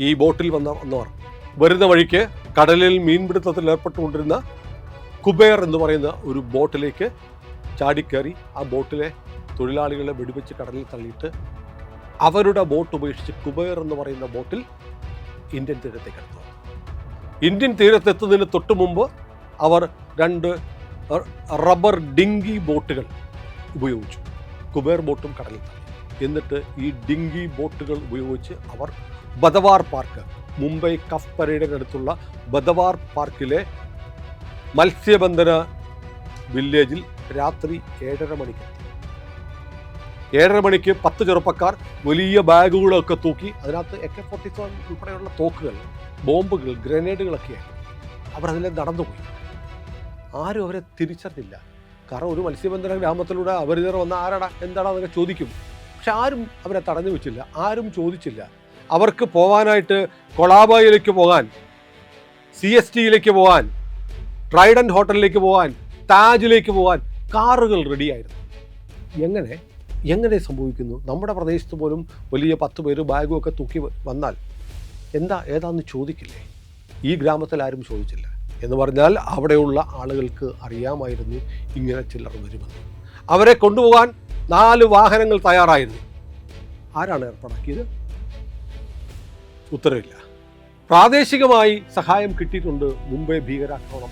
ഈ ബോട്ടിൽ വന്നവർ വരുന്ന വഴിക്ക് കടലിൽ മീൻപിടുത്തത്തിൽ ഏർപ്പെട്ടുകൊണ്ടിരുന്ന കുബേർ എന്ന് പറയുന്ന ഒരു ബോട്ടിലേക്ക് ചാടിക്കയറി ആ ബോട്ടിലെ തൊഴിലാളികളെ വെടിവെച്ച് കടലിൽ തള്ളിയിട്ട് അവരുടെ ബോട്ട് ഉപേക്ഷിച്ച് കുബേർ എന്ന് പറയുന്ന ബോട്ടിൽ ഇന്ത്യൻ തീരത്തേക്ക് എടുത്തു. ഇന്ത്യൻ തീരത്തെത്തുന്നതിന് തൊട്ട് മുമ്പ് അവർ 2 റബ്ബർ ഡിങ്കി ബോട്ടുകൾ ഉപയോഗിച്ചു. കുബേർ ബോട്ടും കടലിൽ തള്ളി. എന്നിട്ട് ഈ ഡിങ്കി ബോട്ടുകൾ ഉപയോഗിച്ച് അവർ ബദവാർ പാർക്ക്, മുംബൈ കഫ് പരേഡിനടുത്തുള്ള ബദവാർ പാർക്കിലെ മത്സ്യബന്ധന വില്ലേജിൽ രാത്രി 7:30 മണിക്ക് 7:30 മണിക്ക് 10 ചെറുപ്പക്കാർ വലിയ ബാഗുകളൊക്കെ തൂക്കി, അതിനകത്ത് AK-47 ഉൾപ്പെടെയുള്ള തോക്കുകൾ, ബോംബുകൾ, ഗ്രനേഡുകളൊക്കെയായി അവർ അതിലെ നടന്നുപോയി. ആരും അവരെ തിരിച്ചറിഞ്ഞില്ല. കാരണം ഒരു മത്സ്യബന്ധന ഗ്രാമത്തിലൂടെ അപരിചിതർ വന്ന ആരാടാ എന്താടാ എന്നൊക്കെ ചോദിക്കും. പക്ഷെ ആരും അവരെ തടഞ്ഞു വെച്ചില്ല, ആരും ചോദിച്ചില്ല. അവർക്ക് പോകാനായിട്ട് കൊളാബയിലേക്ക് പോകാൻ, CSTയിലേക്ക് പോകാൻ, ട്രൈഡന്റ് ഹോട്ടലിലേക്ക് പോകാൻ, താജിലേക്ക് പോകാൻ കാറുകൾ റെഡിയായിരുന്നു. എങ്ങനെ സംഭവിക്കുന്നു? നമ്മുടെ പ്രദേശത്ത് പോലും വലിയ 10 പേര് ബാഗും ഒക്കെ തൂക്കി വന്നാൽ ഏതാന്ന് ചോദിക്കില്ലേ? ഈ ഗ്രാമത്തിൽ ആരും ചോദിച്ചില്ല. എന്ന് പറഞ്ഞാൽ അവിടെയുള്ള ആളുകൾക്ക് അറിയാമായിരുന്നു ഇങ്ങനെ ചിലർ വരുമെന്ന്. അവരെ കൊണ്ടുപോകാൻ 4 വാഹനങ്ങൾ തയ്യാറായിരുന്നു. ആരാണ് ഏർപ്പാടാക്കിയത്? ഉത്തരവില്ല. പ്രാദേശികമായി സഹായം കിട്ടിയിട്ടുണ്ട്. മുംബൈ ഭീകരാക്രമണം